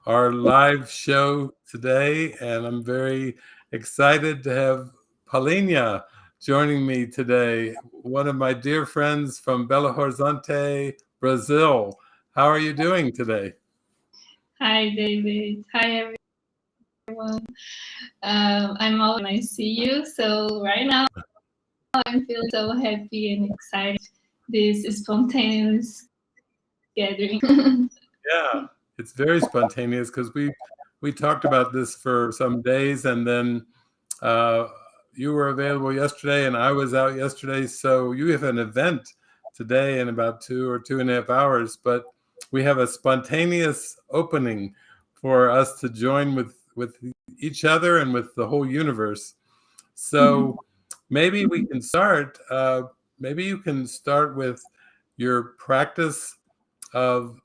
our live show today, and I'm very excited to have Paulinha joining me today, one of my dear friends from Belo Horizonte, Brazil. How are you doing today? Hi, David. Hi, everyone. I'm all when I see you. So right now, I'm feeling so happy and excited. This spontaneous gathering. Yeah, it's very spontaneous because we talked about this for some days, and then uh, you were available yesterday, and I was out yesterday. So you have an event today in about 2 or 2.5 hours, but we have a spontaneous opening for us to join with each other and with the whole universe. So maybe we can start. Maybe you can start with your practice of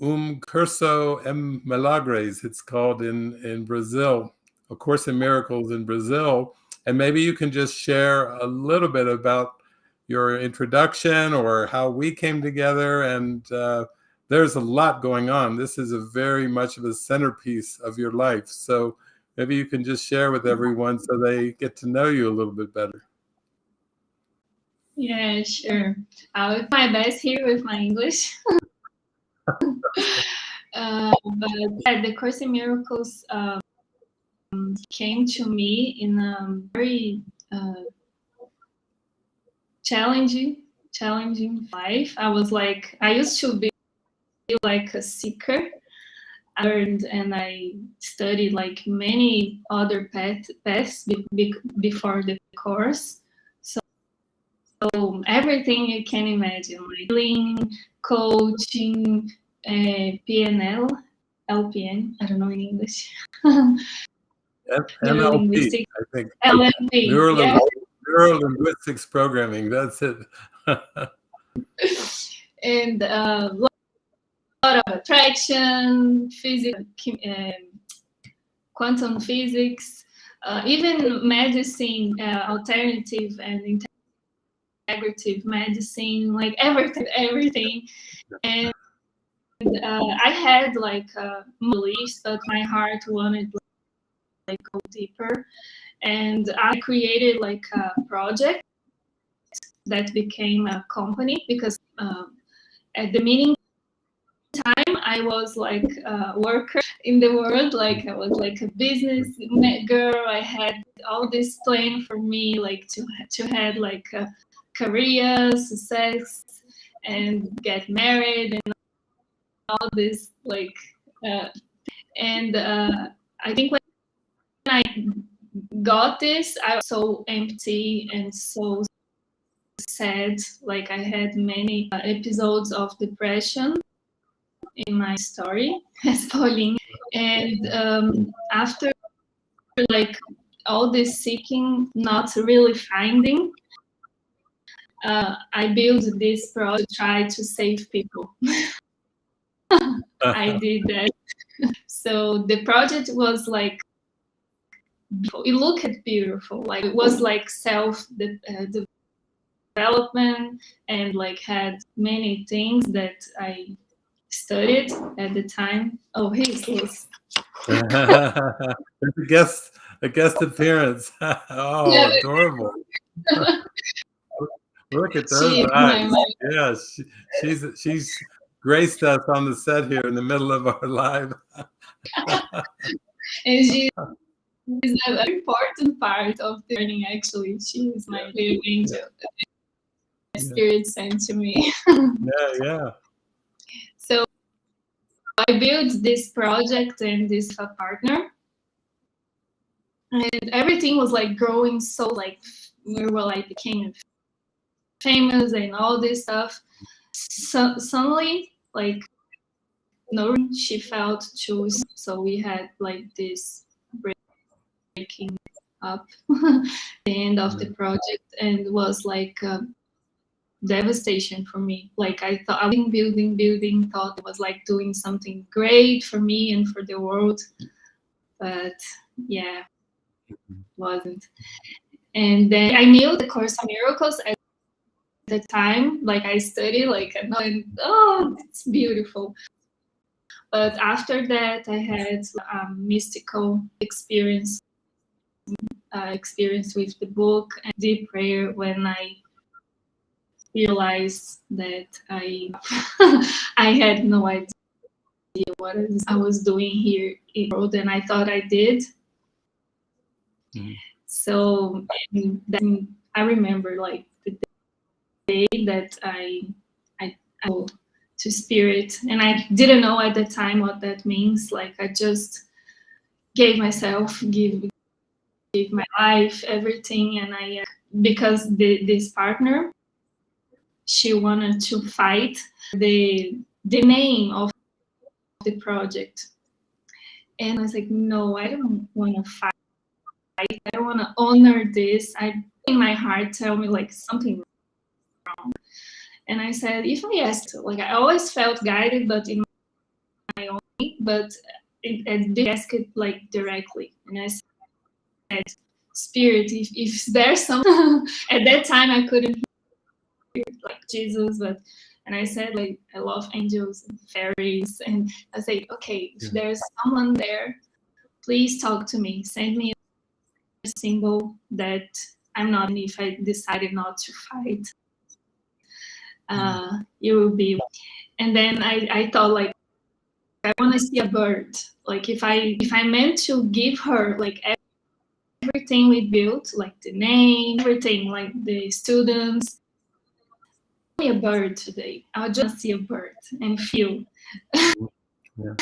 Curso em Milagres, it's called in Brazil, A Course in Miracles in Brazil. And maybe you can just share a little bit about your introduction or how we came together. And there's a lot going on. This is a very much of a centerpiece of your life. So maybe you can just share with everyone so they get to know you a little bit better. Yeah, sure. I'll do my best here with my English. But yeah, the Course in Miracles came to me in a very challenging life. I used to be like a seeker. I learned and I studied like many other paths before the course. So everything you can imagine, like healing, coaching, PNL, LPN, I don't know in English. NLP, Neurolinguistic, I think. LNP, yeah. Neuro-linguistics programming, that's it. And a lot of attraction, physics, quantum physics, even medicine, alternative and integrative medicine, like everything. And I had like beliefs, but my heart wanted like go deeper. And I created like a project that became a company because at the meantime I was like a worker in the world, like I was like a business girl. I had all this plan for me, like to have like a career, success, and get married and all this like and I think when I got this, I was so empty and so sad. Like I had many episodes of depression in my story as Pauline. And after like all this seeking, not really finding, I built this project to try to save people. I did that. So the project was like, it looked beautiful. Like it was like self development and like had many things that I studied at the time. Oh, he's loose. a guest appearance. Oh, Yeah, adorable. Look at those she is my eyes. mom. Yeah, she's graced us on the set here in the middle of our live. And she is an important part of the learning, actually. She is my little angel. Spirit sent to me. Yeah. So I built this project and this partner, and everything was like growing so like we were like became famous and all this stuff. So suddenly, like no, she felt too. So we had like this breaking up the end of the project, and it was like devastation for me. Like I thought I was building, thought it was like doing something great for me and for the world, but yeah, wasn't. And then I knew the Course of Miracles at the time. Like I studied, like and oh, it's beautiful. But after that, I had a mystical experience with the book and deep prayer when I realized that I I had no idea what I was doing here in the world, and I thought I did. Mm-hmm. So then I remember like the day that I go to spirit, and I didn't know at the time what that means. Like I just gave myself, give my life, everything, and I because this partner, she wanted to fight the name of the project, and I was like, no, I don't want to fight. I don't want to honor this. I in my heart tell me like something wrong, and I said, if I asked, like I always felt guided, but in my own way, but I did ask it like directly, and I said, Spirit, if there's some at that time I couldn't hear like Jesus, but and I said like I love angels and fairies, and I said, okay, if there's someone there, please talk to me, send me a symbol that I'm not, and if I decided not to fight, you will be. And then I thought like I want to see a bird. Like if I meant to give her like everything we built, like the name, everything, like the students, a bird today. I'll just see a bird and feel. Yeah.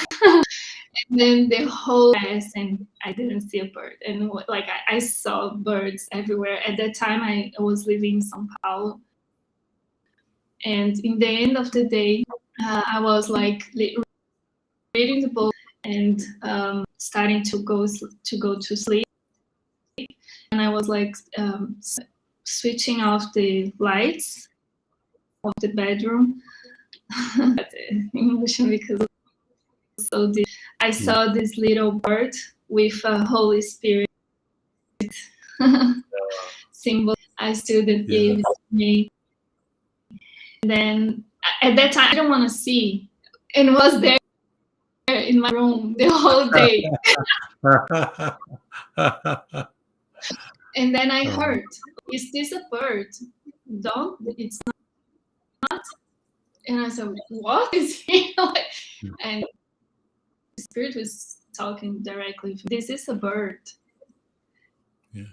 And then the whole class, and I didn't see a bird. And like I saw birds everywhere. At that time, I was living in São Paulo. And in the end of the day, I was like reading the book and starting to go to sleep. And I was like switching off the lights of the bedroom. Emotion because so I saw this little bird with a Holy Spirit symbol. I student gave it to me. And then at that time I didn't want to see, and was there in my room the whole day. And then I heard, "Is this a bird? Don't, it's not." And I said, "What is he?" And the spirit was talking directly. This is a bird. Yeah.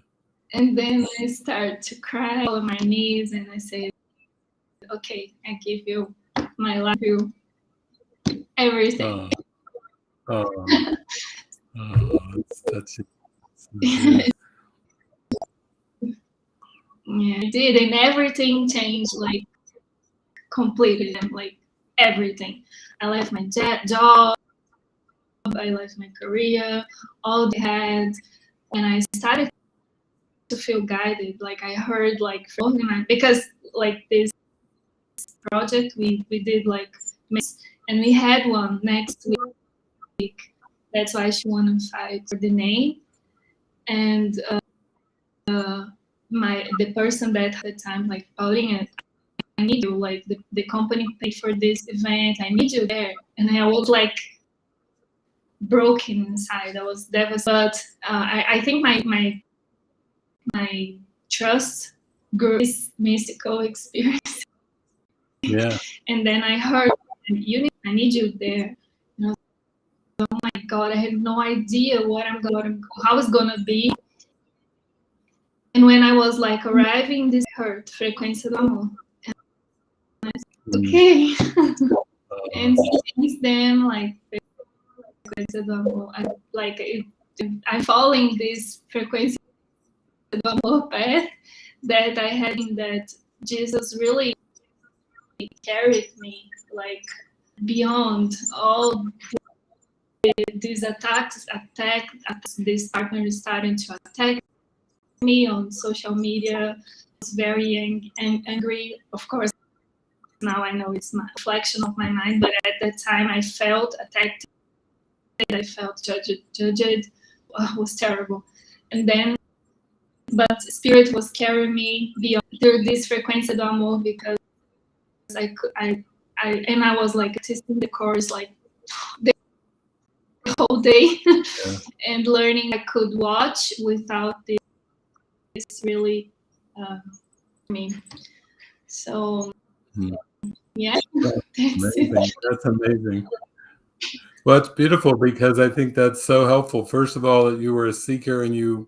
And then I started to cry on my knees, and I said, "Okay, I give you my life, you everything." It's touching. Yeah. Yeah, I did, and everything changed, like completely, like everything. I left my job, I left my career, all I had, and I started to feel guided. Like I heard, like because like this project we did like, and we had one next week. That's why she wanted to fight for the name, and the person that at the time, like Paulinha, I need you, like the company paid for this event, I need you there. And I was like broken inside. I was devastated. But I think my trust grew this mystical experience. Yeah. And then I heard, I need you there. And I was like, oh my God, I had no idea how it's gonna be. And when I was like arriving, this hurt, frequência do amor. And I said, okay. And since then, like, frequência do amor, I'm following this frequência do amor path that I had, in that Jesus really carried me, like, beyond all these attacks. This partner starting to attack me on social media. I was very angry. Of course, now I know it's my reflection of my mind, but at that time I felt attacked. I felt judged. It was terrible. And then, but Spirit was carrying me beyond through this frequência do amor, because I was like testing the course, like whole day Yeah. and learning I could watch without this really me. So yeah, That's that's amazing. it. That's amazing. Well, it's beautiful because I think that's so helpful. First of all, that you were a seeker and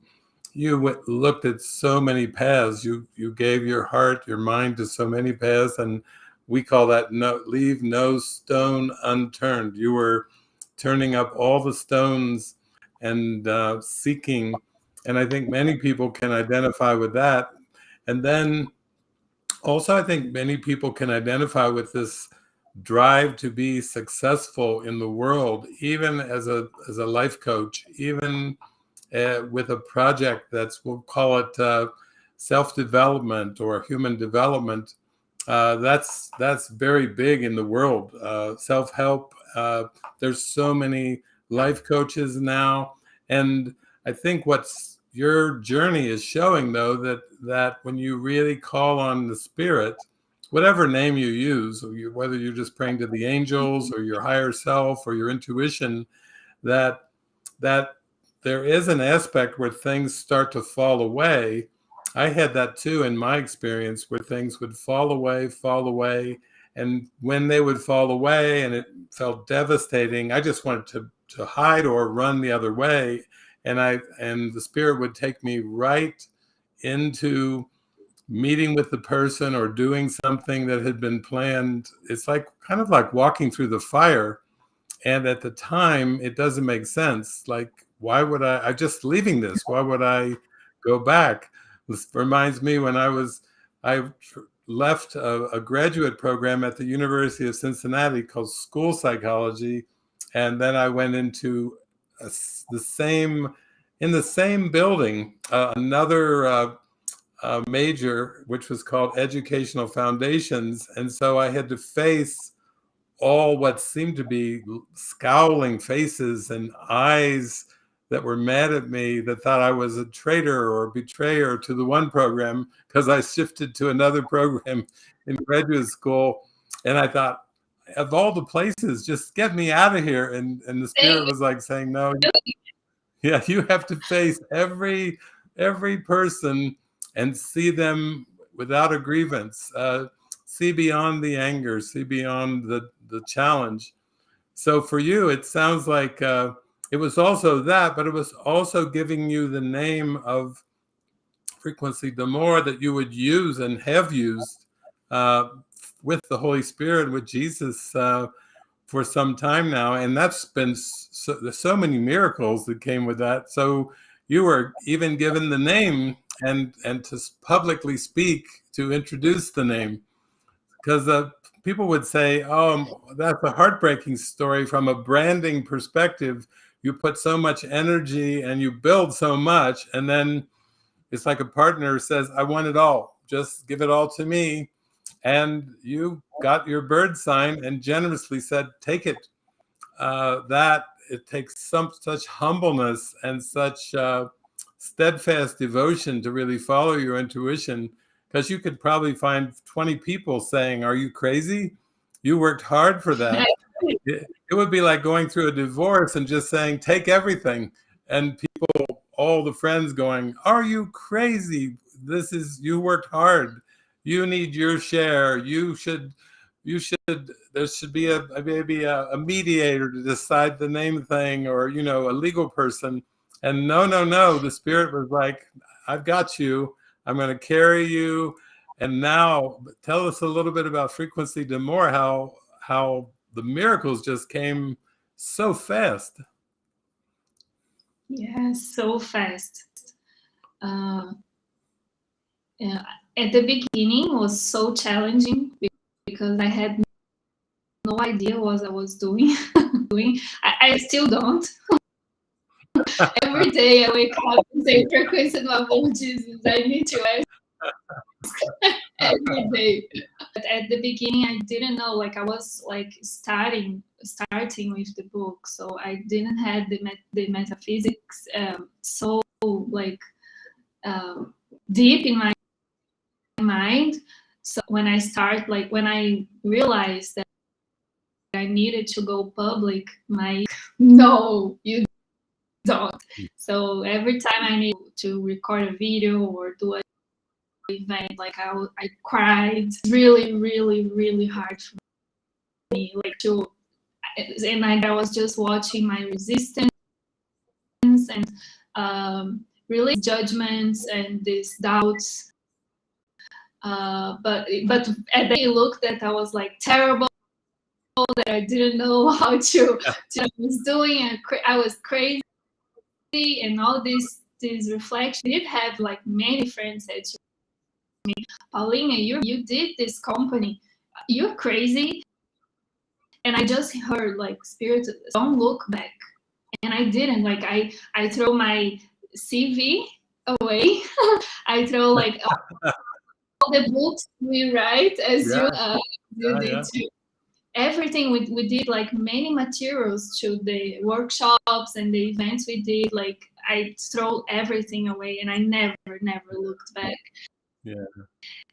looked at so many paths. You gave your heart, your mind to so many paths, and we call that leave no stone unturned. You were turning up all the stones and seeking, and I think many people can identify with that. And then also, I think many people can identify with this drive to be successful in the world, even as a life coach, even with a project we'll call it self-development or human development. That's very big in the world. Self-help. There's so many life coaches now, and I think what's your journey is showing, though, that when you really call on the Spirit, whatever name you use, whether you're just praying to the angels or your higher self or your intuition, that there is an aspect where things start to fall away. I had that too in my experience, where things would fall away. And when they would fall away and it felt devastating, I just wanted to hide or run the other way. And the Spirit would take me right into meeting with the person or doing something that had been planned. It's like kind of like walking through the fire. And at the time, it doesn't make sense. Like, why would I'm just leaving this. Why would I go back? This reminds me when I left a graduate program at the University of Cincinnati called school psychology. And then I went into in the same building, another major, which was called educational foundations. And so I had to face all what seemed to be scowling faces and eyes that were mad at me, that thought I was a traitor or a betrayer to the one program because I shifted to another program in graduate school. And I thought, of all the places, just get me out of here. And the Spirit was like saying, no, yeah, you have to face every person and see them without a grievance. See beyond the anger, see beyond the challenge. So for you, it sounds like it was also that, but it was also giving you the name of frequency d'amour that you would use and have used with the Holy Spirit, with Jesus, for some time now. And that's been there's so many miracles that came with that. So you were even given the name and to publicly speak, to introduce the name. Because people would say, oh, that's a heartbreaking story from a branding perspective. You put so much energy and you build so much, and then it's like a partner says, I want it all. Just give it all to me. And you got your bird sign and generously said, take it. That it takes such humbleness and such steadfast devotion to really follow your intuition, because you could probably find 20 people saying, are you crazy? You worked hard for that. It would be like going through a divorce and just saying, take everything. And people, all the friends going, are you crazy? You worked hard. You need your share. There should be maybe a mediator to decide the name thing, or, a legal person. And no, the Spirit was like, I've got you. I'm going to carry you. And now tell us a little bit about frequency d'amour, how the miracles just came so fast. Yeah, so fast. Yeah, at the beginning was so challenging because I had no idea what I was doing. I still don't. Every day I wake up and say, frequency d'amour, Jesus, I need to ask every day. But at the beginning, I didn't know. Like, I was like starting with the book, so I didn't have the metaphysics so like deep in my mind. So when I realized that I needed to go public, my no, you don't. So every time I need to record a video or do an event, like I cried. It's really, really, really hard for me, like to, and I was just watching my resistance and really judgments and these doubts. But at the look that I was like terrible, that I didn't know how to I was doing, and I was crazy, and all these reflections. I did have like many friends said to me, Paulinha, you did this company, you're crazy. And I just heard like, spirit, don't look back. And I didn't. Like I throw my CV away. I throw like all the books we write, as you did too. Everything we did, like many materials to the workshops and the events we did, like I throw everything away, and I never looked back. Yeah.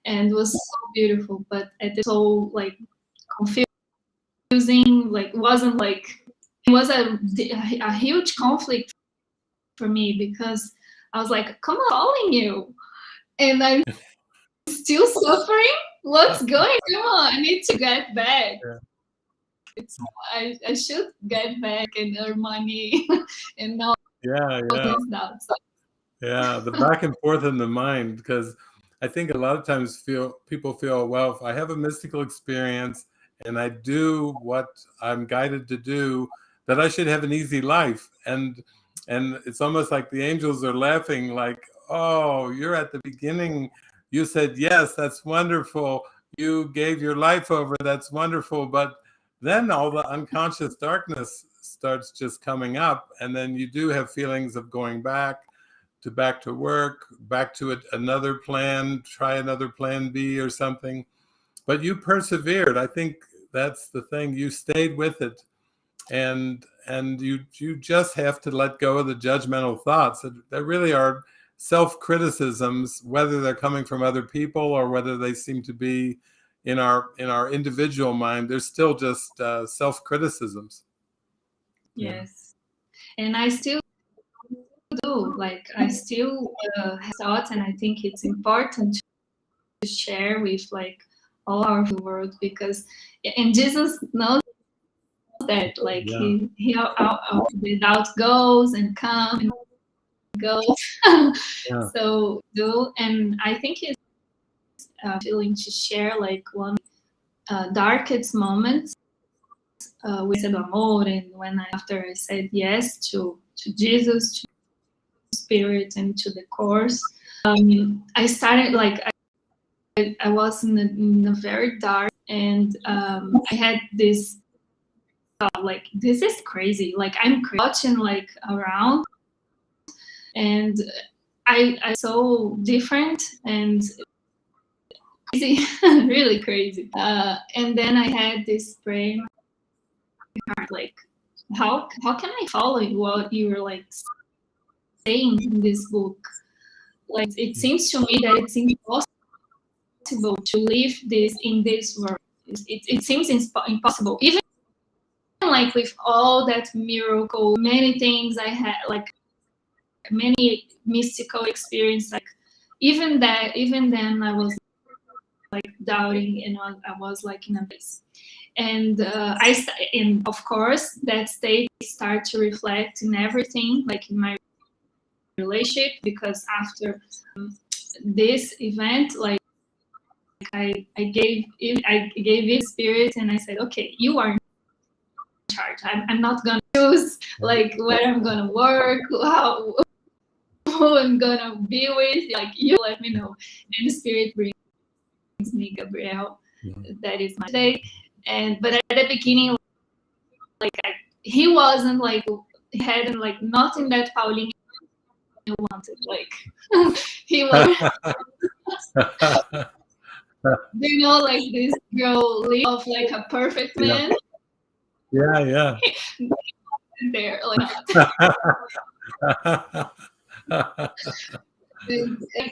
And it was so beautiful, but at the so like confusing, like wasn't like, it was a huge conflict for me, because I was like, come on, calling you, and I'm still suffering. What's going on? I need to get back. Yeah. I should get back and earn money and all these doubts. Yeah, the back and forth in the mind, because I think a lot of times people feel, well, if I have a mystical experience and I do what I'm guided to do, that I should have an easy life. And it's almost like the angels are laughing, like, oh, you're at the beginning. You said, yes, that's wonderful. You gave your life over. That's wonderful. But then all the unconscious darkness starts just coming up. And then you do have feelings of going back to work, back to another plan, try another plan B or something. But you persevered. I think that's the thing. You stayed with it. And you just have to let go of the judgmental thoughts that really are self-criticisms, whether they're coming from other people or whether they seem to be in our individual mind. They're still just self-criticisms. Yes. And I still do, like I still have thoughts, and I think it's important to share with like all our world, because, and Jesus knows that, like he the doubt goes and comes and goes. So do, and I think he's feeling to share like one darkest moments with the amor, and when after I said yes to Jesus, to Spirit, and to the course, I started like I was in a very dark, and I had this thought, like, this is crazy. Like I'm watching like around, and I so different and crazy, really crazy. And then I had this prayer, like, how can I follow what you were like saying in this book? Like it seems to me that it's impossible to live this in this world. It seems impossible, even like with all that miracle, many things I had, like many mystical experience, like even then I was like doubting, and I was like in a place. And and of course that state start to reflect in everything, like in my relationship, because after this event, like I gave it Spirit, and I said, okay, you are in charge. I'm not gonna choose like where I'm gonna work, who I'm gonna be with. Like you let me know. And the Spirit brings me Gabriel. That is my day. And but at the beginning, like he wasn't like, he hadn't like nothing that Paulinha wanted. Like he was. Do you know, like this girl live of like a perfect man? Yeah. There, like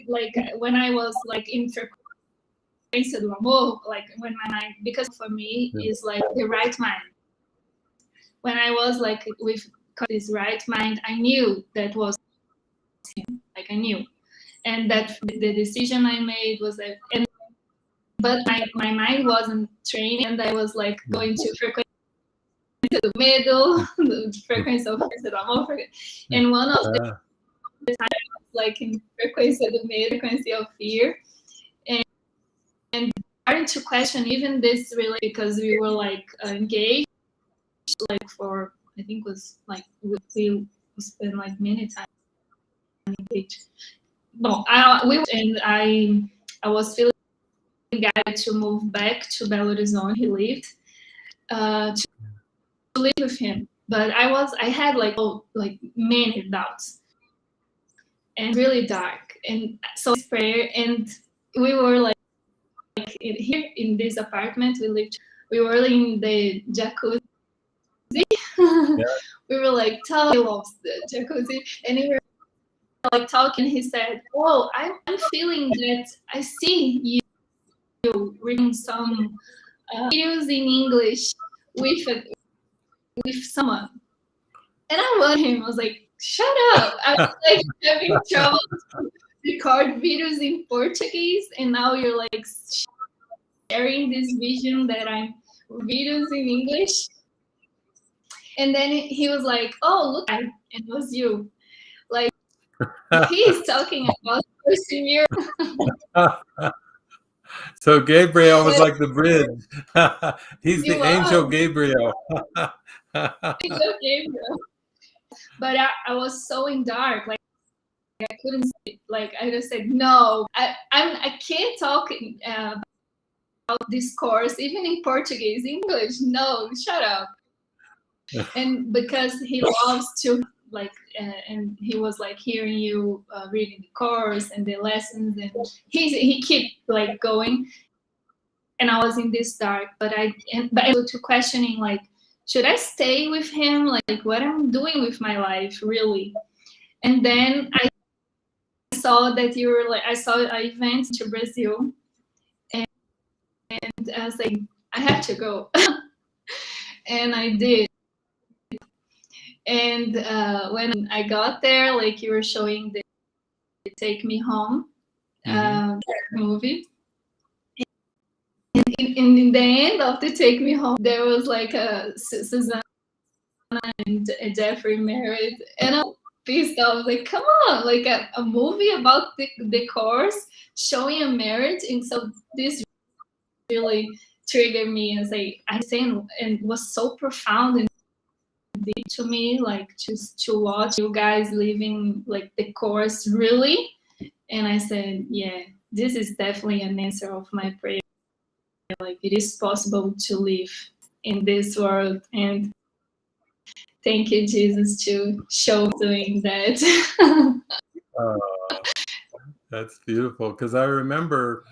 like when I was like in frequência do amor, like when my mind, because for me is like the right mind. when I was like with this right mind, I knew that was him. Like I knew, and that the decision I made was that. But my mind wasn't trained, and I was like going to frequency do medo, the frequency of and one of the time I was like in frequency do medo, frequency of fear, and starting to question even this really, because we were like engaged like for, I think it was like we spent like many times engaged. Well, I was feeling guided to move back to Belo Horizonte. He lived to live with him, but I had like many doubts and really dark, and so prayer, and we were like here in this apartment we were in the jacuzzi. Yeah. We were like talking about the jacuzzi, and we were like talking. He said, "Oh, I'm feeling that I see you reading some videos in English with someone." And I loved him. I was like, "Shut up!" I was like having trouble to record videos in Portuguese, and now you're like sharing this vision that I'm videos in English. And then he was like, "Oh, look, and it was you." Like he's talking about persevere. So Gabriel was like the bridge. He's the angel was. Gabriel. Angel Gabriel. But I was so in dark, like I couldn't see. Like I just said, no, I can't talk about this course, even in Portuguese, English. No, shut up. And because he loves to like, and he was like hearing you reading the course and the lessons, and he kept like going. And I was in this dark, but to questioning like, should I stay with him? Like what I'm doing with my life, really? And then I saw that you were like, I saw an event to Brazil, and I was like, I have to go. And I did. And when I got there, like you were showing the Take Me Home movie. In the end of the Take Me Home, there was like a Susanna and Jeffrey married, and I was pissed off. Like, come on, like a movie about the course showing a marriage, and so this really triggered me and say I saying, and was so profound and deep to me, like just to watch you guys living like the course really. And I said, yeah, this is definitely an answer of my prayer. Like it is possible to live in this world, and thank you, Jesus, to show doing that. That's beautiful, because I remember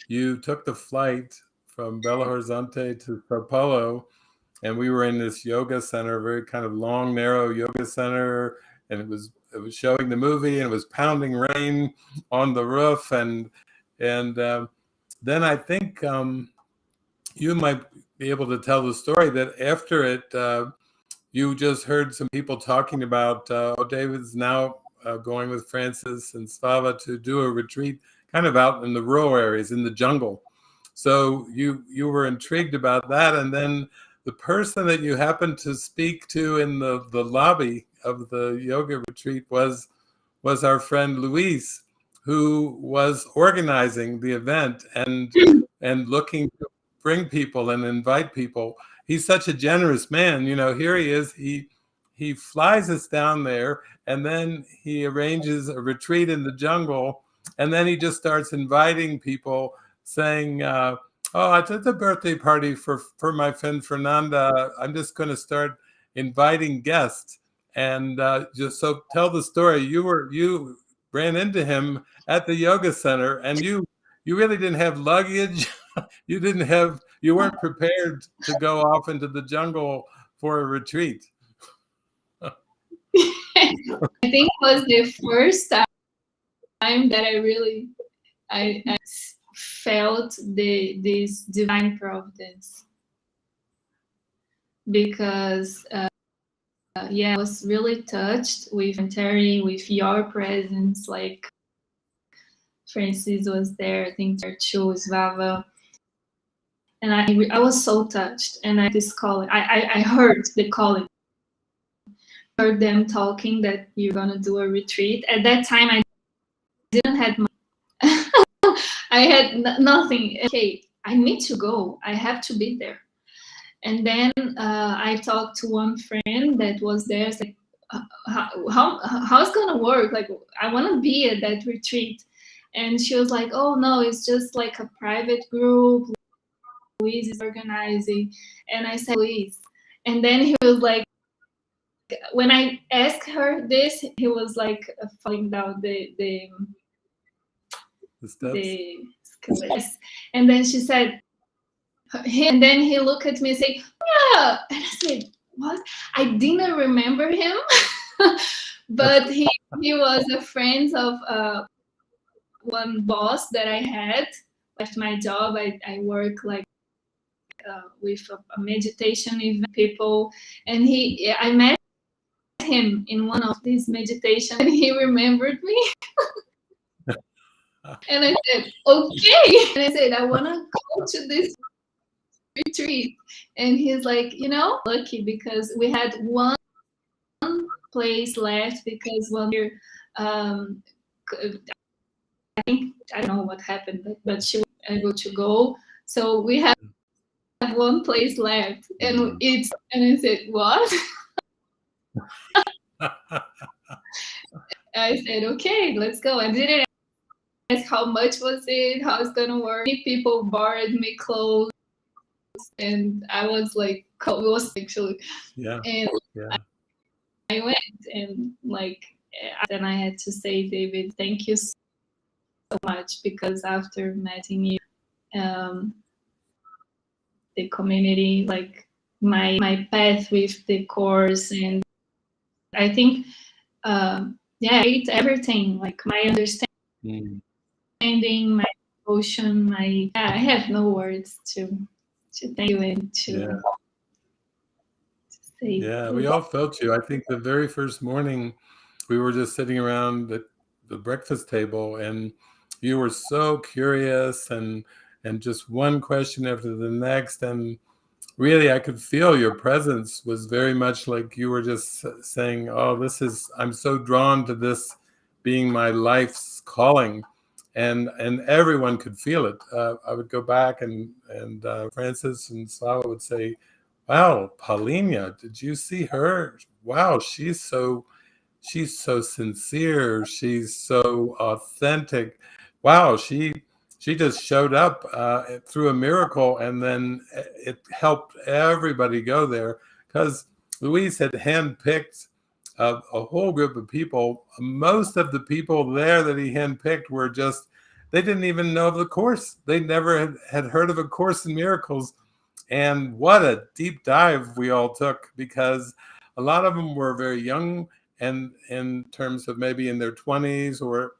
you took the flight from Belo Horizonte to Sao Paulo, and we were in this yoga center, very kind of long, narrow yoga center, and it was showing the movie, and it was pounding rain on the roof, and then I think you might be able to tell the story that after it, you just heard some people talking about, David's now going with Francis and Svava to do a retreat kind of out in the rural areas, in the jungle. So you were intrigued about that, and then the person that you happened to speak to in the lobby of the yoga retreat was our friend Luis, who was organizing the event and looking to bring people and invite people. He's such a generous man. You know, here he is. He flies us down there, and then he arranges a retreat in the jungle, and then he just starts inviting people, saying, "Oh, it's a birthday party for my friend Fernanda. I'm just going to start inviting guests." And just so tell the story. You ran into him at the yoga center, and you really didn't have luggage. You weren't prepared to go off into the jungle for a retreat. I think it was the first time that I felt this divine providence, because yeah, I was really touched with Terry, with your presence. Like Francis was there, I think there too, Svava. And I was so touched. And I this calling, I heard the calling, heard them talking that you're gonna do a retreat. At that time, I didn't have I had nothing. Okay, I need to go. I have to be there. And then I talked to one friend that was there. It's like, how's it gonna work? Like, I want to be at that retreat. And she was like, oh no, it's just like a private group. Luis is organizing. And I said, Luis. And then he was like, when I asked her this, he was like falling down the steps. And then she said, and then he looked at me and said, yeah. And I said, what? I didn't remember him, but he was a friend of one boss that I had. Left my job. I work like with a meditation event people, and I met him in one of these meditations, and he remembered me. And I said, okay. And I said, I want to go to this retreat. And he's like, lucky because we had one place left because one year, I think, I don't know what happened, but she was able to go. So we have one place left. And I said, what? I said, okay, let's go. I didn't ask how much was it, how it's gonna work. People borrowed me clothes, and I was like, it was actually, and I went, and like, then I had to say, David, thank you so much, because after meeting you, the community, like my path with the course, and I think, it's everything, like my understanding, my devotion, I have no words to thank you and to say. Yeah, we all felt you. I think the very first morning we were just sitting around the breakfast table, and you were so curious, and just one question after the next, and really I could feel your presence was very much like you were just saying, oh, I'm so drawn to this being my life's calling. And everyone could feel it. I would go back, and Francis and Slava would say, wow, Paulinha, did you see her? Wow, she's so sincere. She's so authentic. Wow, she just showed up through a miracle, and then it helped everybody go there, because Luis had handpicked a whole group of people. Most of the people there that he handpicked were just, they didn't even know of the course. They never had heard of A Course in Miracles. And what a deep dive we all took, because a lot of them were very young, and in terms of maybe in their 20s or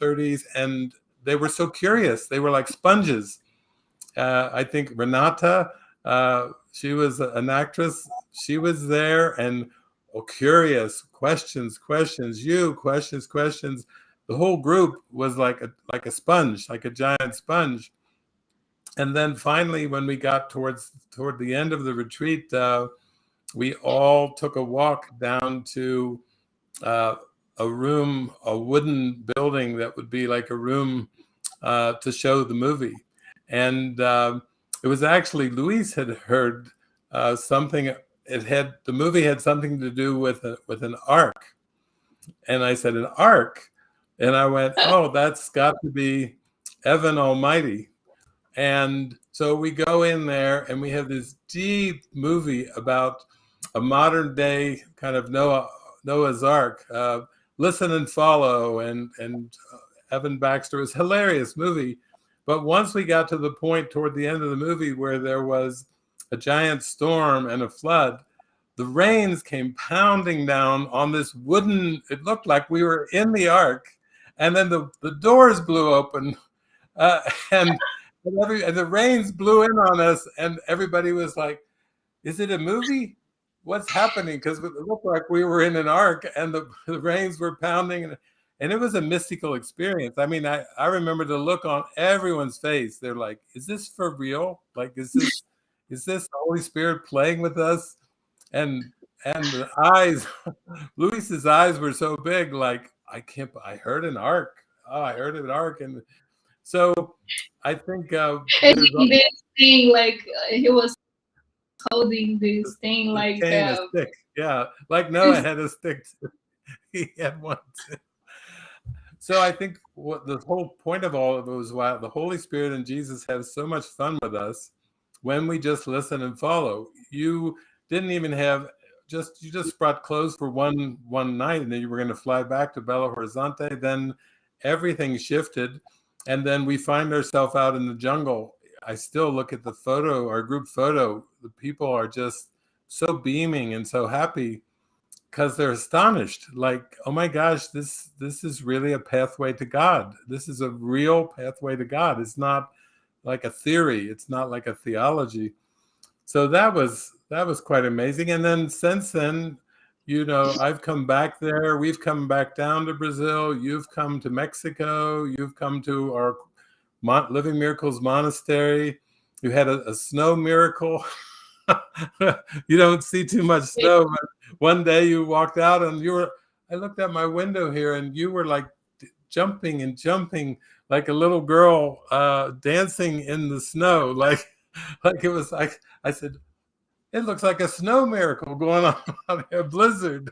30s, and they were so curious. They were like sponges. I think Renata, she was an actress. She was there, and curious questions. The whole group was like a sponge, like a giant sponge. And then finally, when we got toward the end of the retreat, we all took a walk down to a room, a wooden building that would be like a room to show the movie. And it was actually, Luis had heard something. The movie had something to do with an ark. And I said, an ark? And I went, oh, that's got to be Evan Almighty. And so we go in there, and we have this deep movie about a modern day kind of Noah's Ark, Listen and Follow, and Evan Baxter. Was a hilarious movie. But once we got to the point toward the end of the movie where there was a giant storm and a flood, the rains came pounding down on this wooden, it looked like we were in the ark, and then the doors blew open, and the rains blew in on us, and everybody was like, is it a movie? what's happening? Because it looked like we were in an ark and the rains were pounding, and it was a mystical experience. I mean, I remember the look on everyone's face. They're like, is this for real? Like, is this the Holy Spirit playing with us? And the eyes, Luis's eyes were so big, like, I heard an ark. Oh, I heard an ark. And so I think And there's this thing, like he was holding this thing, a like cane, a stick. Yeah, like Noah had a stick too. He had one too. So I think what the whole point of all of it was why the Holy Spirit and Jesus have so much fun with us when we just listen and follow. You didn't even have you just brought clothes for one night, and then you were going to fly back to Belo Horizonte. Then everything shifted, and then we find ourselves out in the jungle. I still look at the photo, our group photo. The people are just so beaming and so happy because they're astonished, like, oh my gosh, this is really a pathway to God. This is a real pathway to God. It's not like a theory. It's not like a theology. So that was quite amazing. And then since then, I've come back there. We've come back down to Brazil. You've come to Mexico. You've come to our Living Miracles Monastery. You had a snow miracle. You don't see too much snow, but one day you walked out and I looked out my window here and you were like jumping and jumping like a little girl dancing in the snow. Like it was like, I said, it looks like a snow miracle going on out here, a blizzard.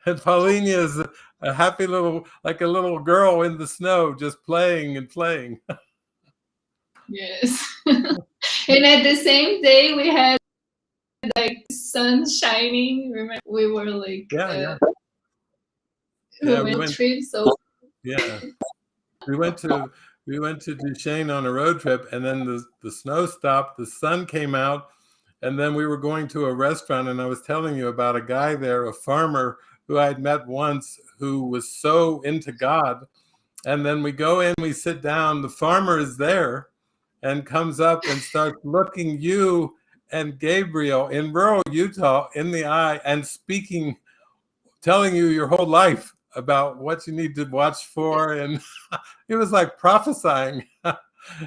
And Paulinha is a happy like a little girl in the snow, just playing and playing. Yes. And at the same day, we had like sun shining. Remember, we were like, we went trip. So yeah, we went to Duchesne on a road trip, and then the snow stopped, the sun came out, and then we were going to a restaurant, and I was telling you about a guy there, a farmer who I'd met once, who was so into God. And then we go in, we sit down, the farmer is there and comes up and starts looking you and Gabriel in rural Utah in the eye and speaking, telling you your whole life about what you need to watch for. And it was like prophesying.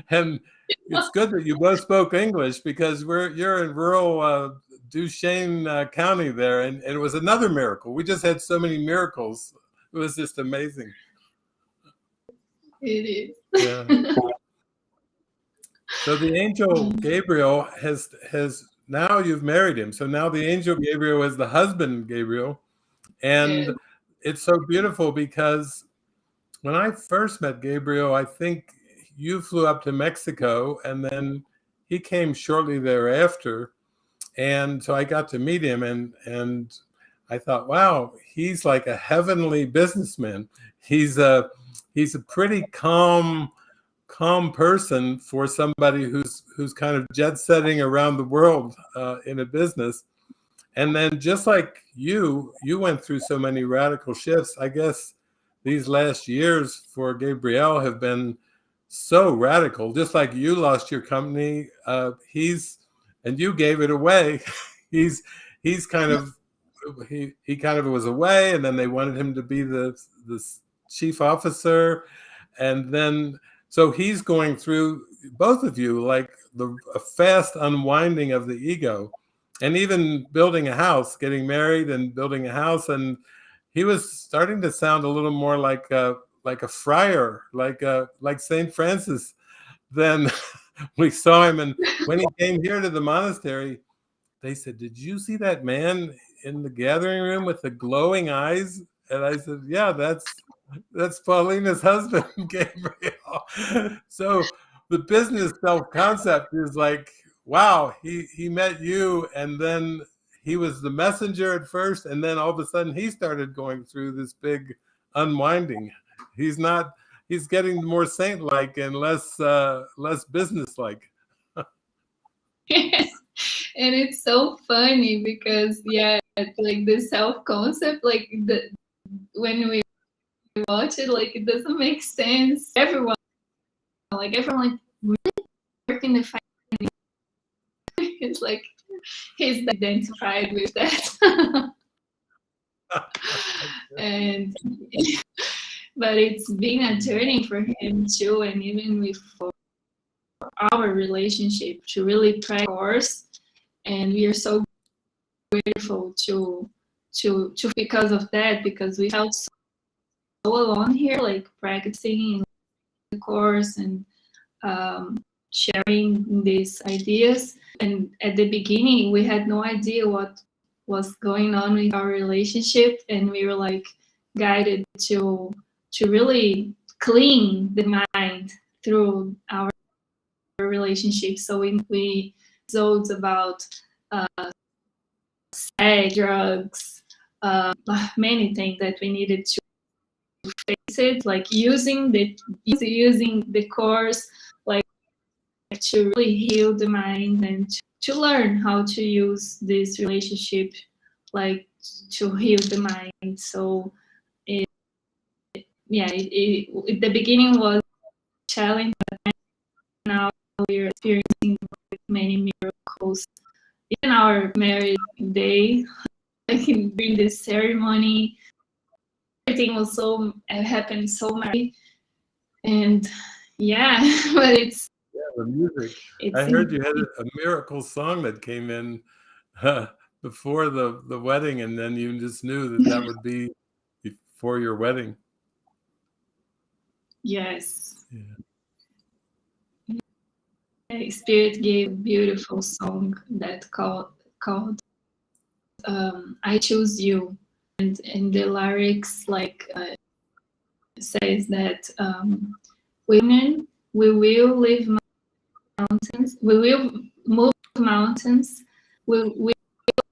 And it's good that you both spoke English, because you're in rural Duchesne County there. And it was another miracle. We just had so many miracles. It was just amazing. It is. Yeah. So the angel Gabriel has now you've married him. So now the angel Gabriel is the husband Gabriel. And it's so beautiful because when I first met Gabriel, I think you flew up to Mexico and then he came shortly thereafter. And so I got to meet him and I thought, wow, he's like a heavenly businessman. He's a pretty calm person for somebody who's kind of jet setting around the world in a business. And then just like you went through so many radical shifts. I guess these last years for Gabriel have been so radical. Just like you lost your company, and you gave it away. he's kind of he kind of was away, and then they wanted him to be the chief officer, and then so he's going through, both of you, like a fast unwinding of the ego, and even building a house, getting married and building a house. And he was starting to sound a little more like a friar, like Saint Francis. Then we saw him, and when he came here to the monastery, they said, "Did you see that man in the gathering room with the glowing eyes?" And I said, "Yeah, that's Paulina's husband, Gabriel." So the business self-concept is like, wow, he met you, and then he was the messenger at first, and then all of a sudden he started going through this big unwinding. He's getting more saint-like and less business-like. Yes. And it's so funny because like the self-concept, like when we watch it, like it doesn't make sense. Everyone really working the It's like he's identified with that. And but it's been a journey for him too, and even with our relationship to really practice. And we are so grateful to because of that, because we felt so alone here, like practicing in the course and sharing these ideas. And at the beginning, we had no idea what was going on with our relationship, and we were like guided to really clean the mind through our relationship. So we episodes about sex, drugs, many things that we needed to face it, like using the course, like to really heal the mind and to learn how to use this relationship, like to heal the mind. So the beginning was challenging, but now we're experiencing many miracles. Even our marriage day, like during this ceremony, everything was so happened so much, and but it's the music. I heard you had a miracle song that came in before the wedding, and then you just knew that would be before your wedding. Yes. Spirit gave a beautiful song that called I Choose You, and the lyrics like says that we will live mountains, we will move mountains, we will live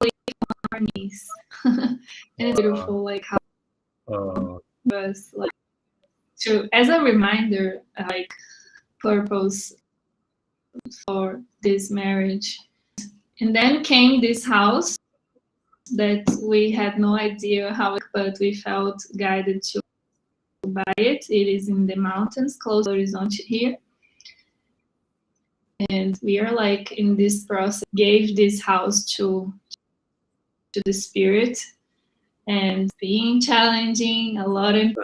on our knees. And it's beautiful, like how was like to, as a reminder, like purpose for this marriage. And then came this house that we had no idea how, but we felt guided to buy it. It is in the mountains, close to Horizonte here. And we are like in this process, gave this house to the spirit, and being challenging, a lot of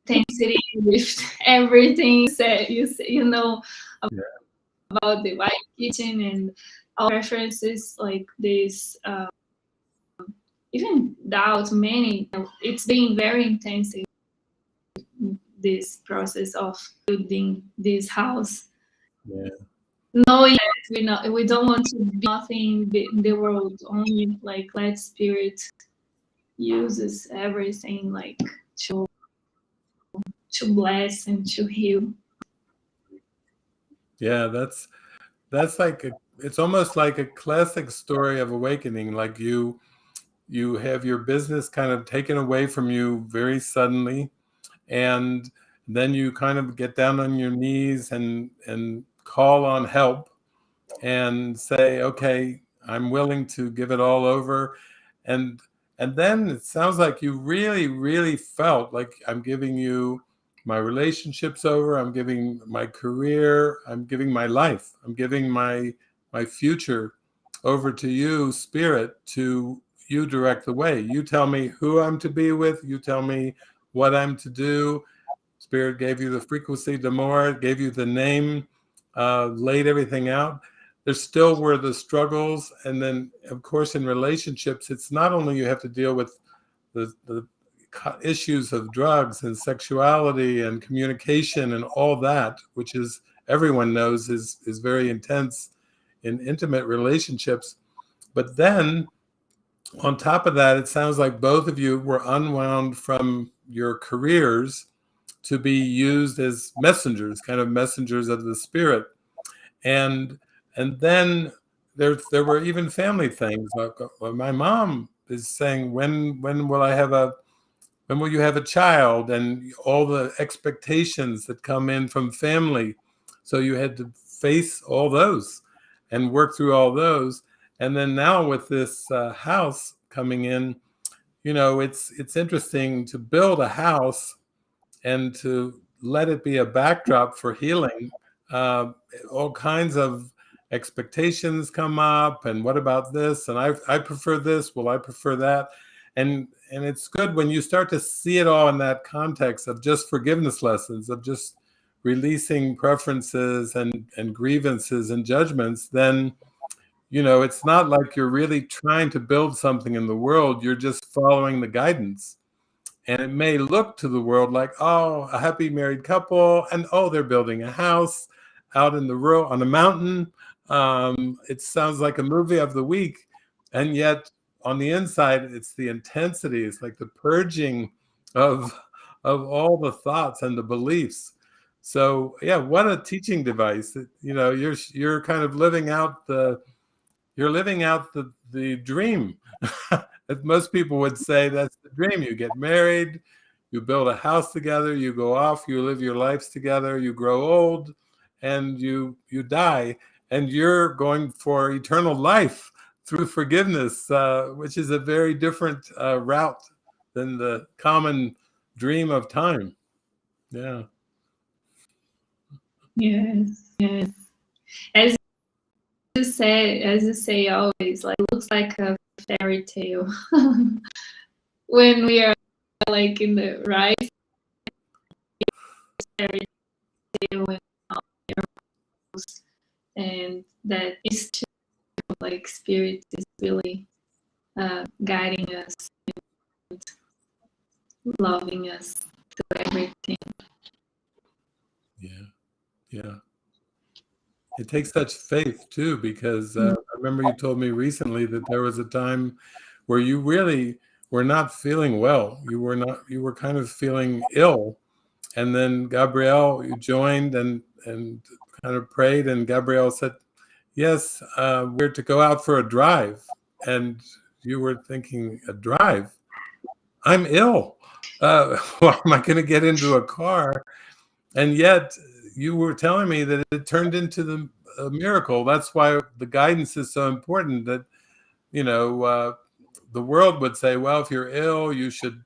intensity with everything that you know about the white kitchen and all references like this, even doubt, many. It's been very intensive, this process of building this house. Knowing that we don't want to be nothing in the world, only like let spirit uses everything like to bless and to heal. Yeah, that's like it's almost like a classic story of awakening. Like you have your business kind of taken away from you very suddenly, and then you kind of get down on your knees and call on help and say, okay, I'm willing to give it all over. And then it sounds like you really, really felt like, I'm giving you my relationships over, I'm giving my career, I'm giving my life, I'm giving my future over to you, Spirit, to you direct the way. You tell me who I'm to be with, you tell me what I'm to do. Spirit gave you the frequency, demeanor, gave you the name, laid everything out. There still were the struggles. And then, of course, in relationships, it's not only you have to deal with the issues of drugs and sexuality and communication and all that, which is, everyone knows is very intense in intimate relationships. But then on top of that, it sounds like both of you were unwound from your careers to be used as messengers, kind of messengers of the spirit. And then there were even family things. Like, my mom is saying, when will you have a child? And all the expectations that come in from family. So you had to face all those and work through all those. And then now with this house coming in, it's interesting to build a house and to let it be a backdrop for healing. All kinds of expectations come up, and what about this, and I prefer this, well, I prefer that. And it's good when you start to see it all in that context of just forgiveness lessons, of just releasing preferences and grievances and judgments. Then it's not like you're really trying to build something in the world, you're just following the guidance. And it may look to the world like, oh, a happy married couple, and oh, they're building a house out in the road on a mountain. It sounds like a movie of the week. And yet on the inside, it's the intensity. It's like the purging of all the thoughts and the beliefs. So yeah, what a teaching device. You're kind of living out the dream. As most people would say, that's the dream. You get married, you build a house together, you go off, you live your lives together, you grow old, and you die, and you're going for eternal life through forgiveness, which is a very different route than the common dream of time. Yeah. Yes. As you say always, like, looks like a fairy tale when we are like in the right fairy tale and that is true, like spirit is really guiding us and loving us through everything. Yeah. It takes such faith too, because I remember you told me recently that there was a time where you really were not feeling well. You were kind of feeling ill. And then Gabrielle, you joined and kind of prayed, and Gabrielle said, yes, we're to go out for a drive. And you were thinking, a drive? I'm ill. Well, am I going to get into a car? And yet you were telling me that it turned into a miracle. That's why the guidance is so important, that, the world would say, well, if you're ill, you should,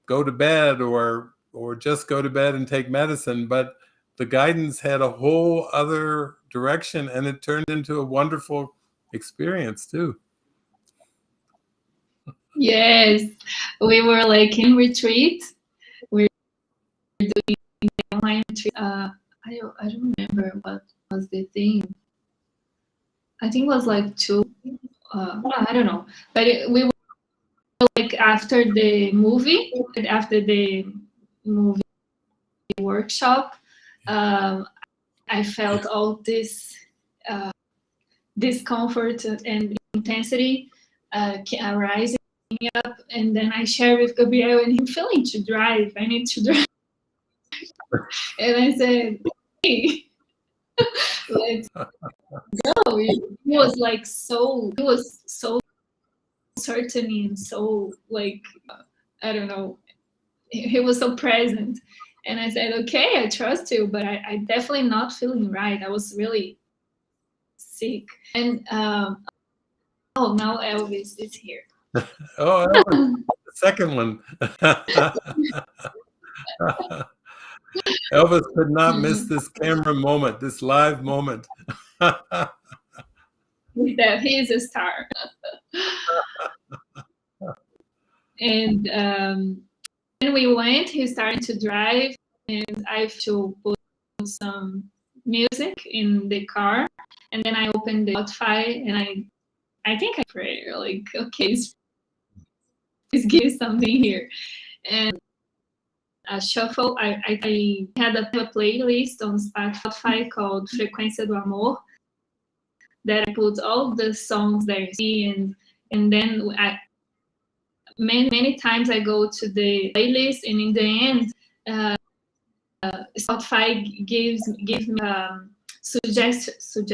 go to bed or just go to bed and take medicine. But the guidance had a whole other direction, and it turned into a wonderful experience too. Yes, we were like in retreat. We were doing the online retreat. I don't remember what was the thing. I think it was like two. I don't know, but we were like after the movie workshop. I felt all this discomfort and intensity arising up, and then I shared with Gabriel, and I'm feeling to drive. I need to drive. And I said, hey, let's go. He was so certain and so like, I don't know, he was so present. And I said, okay, I trust you, but I definitely not feeling right. I was really sick. And now Elvis is here. Oh, Elvis, the second one. Elvis could not miss this camera moment, this live moment. He is a star. And when we went, he started to drive, and I have to put some music in the car, and then I opened the Spotify, and I think I pray, like, okay, please give me something here. And a shuffle, I had a playlist on Spotify called Frequência do Amor, that I put all the songs that I see, and then many times I go to the playlist, and in the end, Spotify gives me suggestions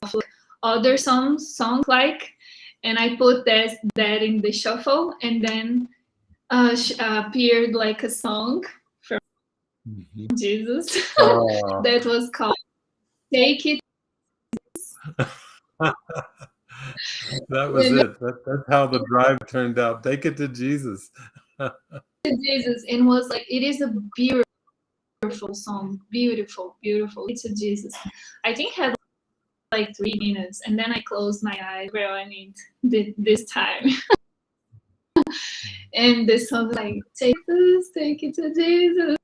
of other songs like, and I put that in the shuffle, and then appeared like a song from Jesus that was called "Take It." That was it. That's how the drive turned out. Take it to Jesus. Jesus, and was like, it is a beautiful Powerful song, beautiful, beautiful. It's to Jesus. I think had like 3 minutes, and then I closed my eyes. Well, I need this time. And the song like, take this, take it to Jesus.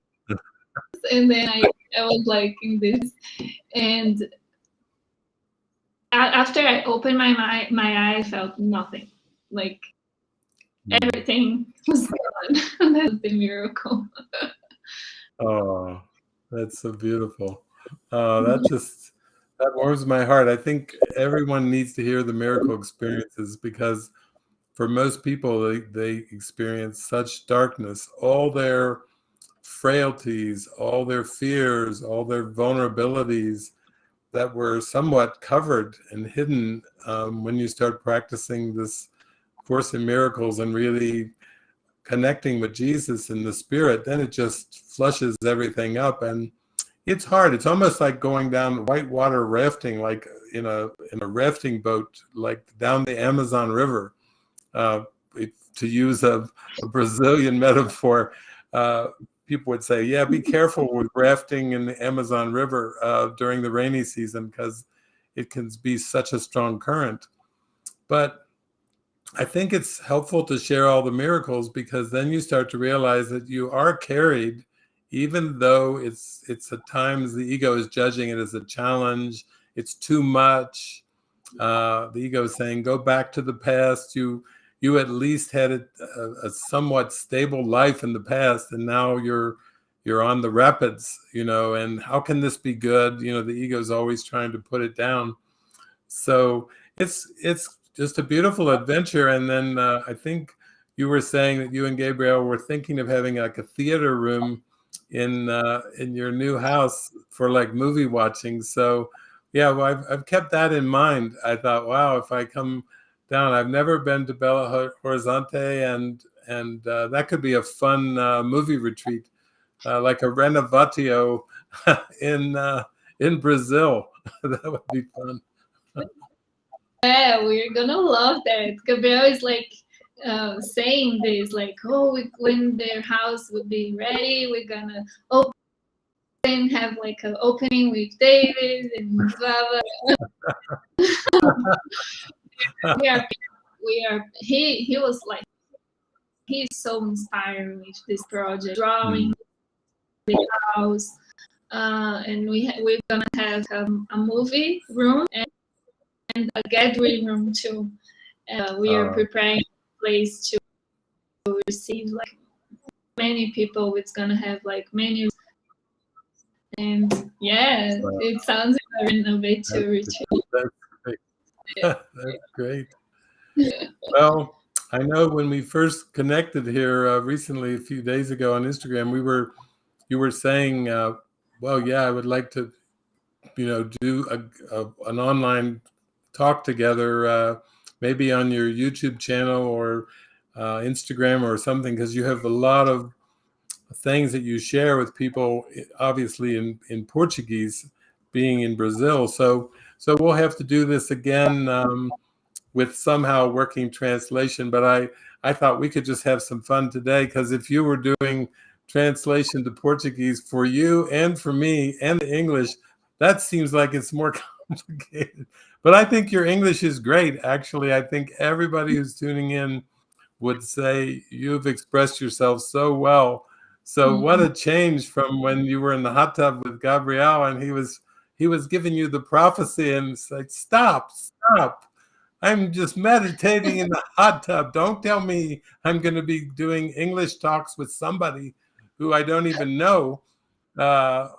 And then I was like in this, and after I opened my eye, I felt nothing. Like everything was gone. That's the miracle. Oh, that's so beautiful. That warms my heart. I think everyone needs to hear the miracle experiences, because for most people, they experience such darkness, all their frailties, all their fears, all their vulnerabilities that were somewhat covered and hidden when you start practicing this Course in Miracles and really connecting with Jesus in the Spirit. Then it just flushes everything up, and it's hard. It's almost like going down whitewater rafting, like in a rafting boat, like down the Amazon River. To use a Brazilian metaphor, people would say, yeah, be careful with rafting in the Amazon River during the rainy season, because it can be such a strong current. But I think it's helpful to share all the miracles, because then you start to realize that you are carried, even though it's at times the ego is judging it as a challenge. It's too much. The ego is saying, go back to the past. You at least had a somewhat stable life in the past, and now you're on the rapids, and how can this be good? The ego is always trying to put it down. So it's just a beautiful adventure. And then I think you were saying that you and Gabriel were thinking of having like a theater room in your new house for like movie watching. So yeah, well, I've kept that in mind. I thought, wow, if I come down, I've never been to Belo Horizonte, and that could be a fun movie retreat, like a renovatio in Brazil. That would be fun. Yeah, we're gonna love that. Gabriel is like saying this, like, oh, when their house would be ready, we're gonna open, have like an opening with David and blah, blah. He was like, he's so inspired with this project, drawing the house, and we're gonna have a movie room and a gathering room too. We are preparing a place to receive like many people. It's gonna have like menus, and yeah, it sounds very innovative retreat. That's great. That's great. Well, I know when we first connected here recently, a few days ago on Instagram, you were saying, well, yeah, I would like to, do an online talk together, maybe on your YouTube channel or Instagram or something, because you have a lot of things that you share with people, obviously in Portuguese, being in Brazil. So we'll have to do this again with somehow working translation. But I thought we could just have some fun today, because if you were doing translation to Portuguese for you and for me and the English, that seems like it's more complicated. But I think your English is great. Actually, I think everybody who's tuning in would say you've expressed yourself so well. So what a change from when you were in the hot tub with Gabriel and he was giving you the prophecy, and it's like, stop. I'm just meditating in the hot tub. Don't tell me I'm going to be doing English talks with somebody who I don't even know. That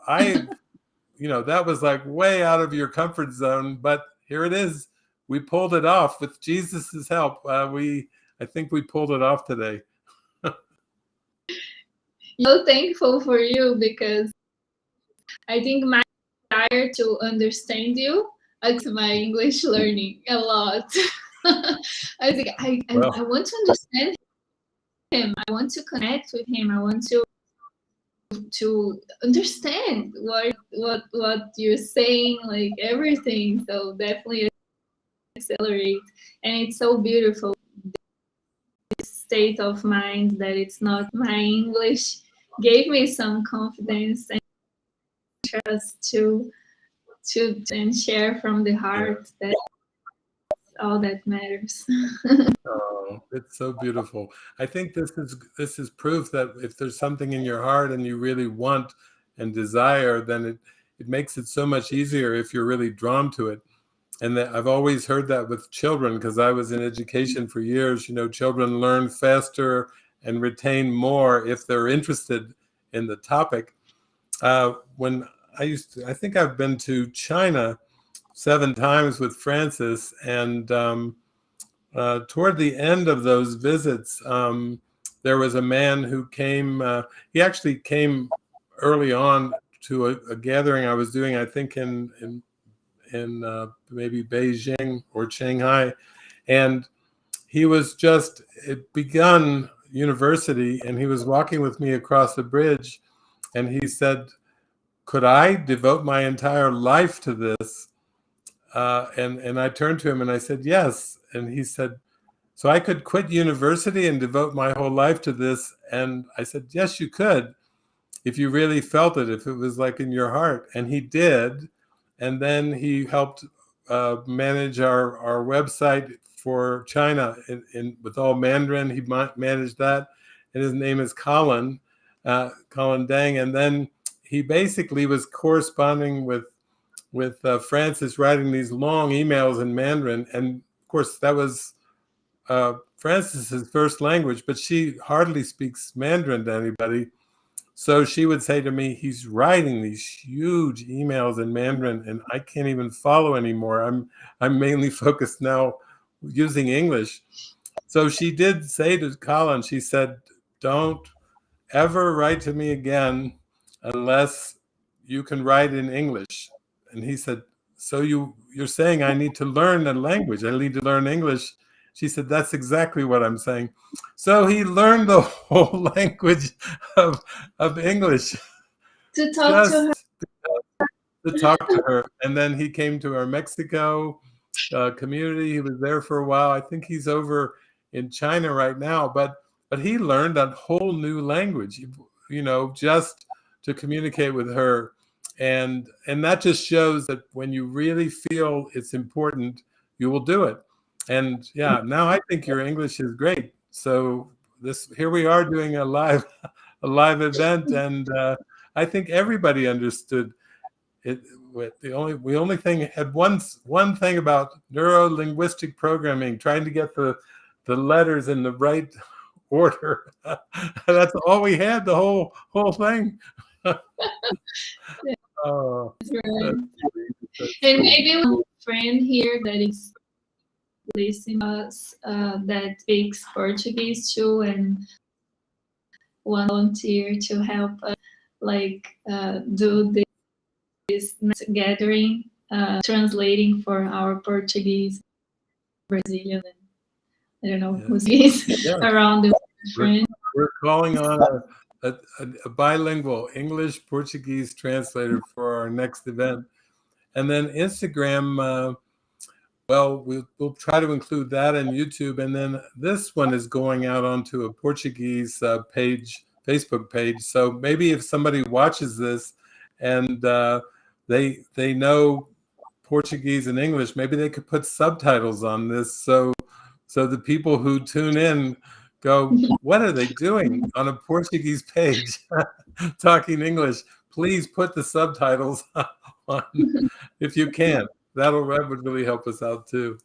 was like way out of your comfort zone, but here it is. We pulled it off with Jesus's help. I think we pulled it off today. So thankful for you, because I think my desire to understand you affects my English learning a lot. I think I want to understand him. I want to connect with him. I want to understand what you're saying, like everything. So definitely accelerate, and it's so beautiful. This state of mind that it's not my English gave me some confidence, trust to and share from the heart. That's all that matters. Oh, it's so beautiful. I think this is proof that if there's something in your heart and you really want and desire, then it makes it so much easier if you're really drawn to it. And I've always heard that with children, because I was in education for years. You know, children learn faster and retain more if they're interested in the topic. When I think I've been to China 7 times with Francis, and toward the end of those visits, there was a man who came. He actually came early on to a gathering I was doing, I think in maybe Beijing or Shanghai, and he was just begun university, and he was walking with me across the bridge, and he said, "Could I devote my entire life to this?" And I turned to him and I said, "Yes." And he said, "So I could quit university and devote my whole life to this?" And I said, "Yes, you could, if you really felt it, if it was like in your heart." And he did. And then he helped manage our website for China with all Mandarin. He managed that. And his name is Colin Dang. And then he basically was corresponding with Francis, writing these long emails in Mandarin. And of course, that was Francis's first language, but she hardly speaks Mandarin to anybody. So she would say to me, "He's writing these huge emails in Mandarin, and I can't even follow anymore. I'm mainly focused now using English." So she did say to Colin, she said, "Don't ever write to me again unless you can write in English." And he said, "So you're saying I need to learn a language? I need to learn English?" She said, "That's exactly what I'm saying." So he learned the whole language of English To talk to her. just to talk to her. And then he came to our Mexico community. He was there for a while. I think he's over in China right now, but he learned a whole new language, you know, just to communicate with her. And that just shows that when you really feel it's important, you will do it. And yeah, now I think your English is great. So here we are doing a live event, and I think everybody understood it. The only thing had one thing about neuro-linguistic programming, trying to get the letters in the right order. That's all we had, the whole thing. Oh, Right. And maybe one friend here that is listening us that speaks Portuguese too, and one volunteer to help us do this gathering, translating for our Portuguese Brazilian. I don't know who's around the world. We're calling on a bilingual English-Portuguese translator for our next event. And then Instagram, well, we'll try to include that in YouTube. And then this one is going out onto a Portuguese Facebook page. So maybe if somebody watches this and they know Portuguese and English, maybe they could put subtitles on this. So the people who tune in go, "What are they doing on a Portuguese page talking English?" Please put the subtitles on if you can. That would really help us out too.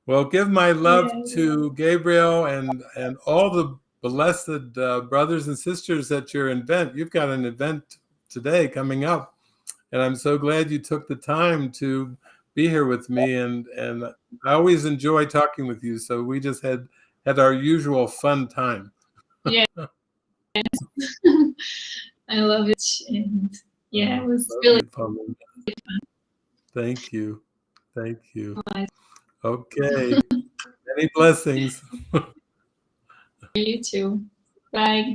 Well, give my love to Gabriel and all the blessed brothers and sisters at your event. You've got an event today coming up, and I'm so glad you took the time to be here with me. And I always enjoy talking with you. So we just had our usual fun time. Yeah. I love it. And yeah, it was really fun. Thank you. Okay. Many blessings. You too. Bye.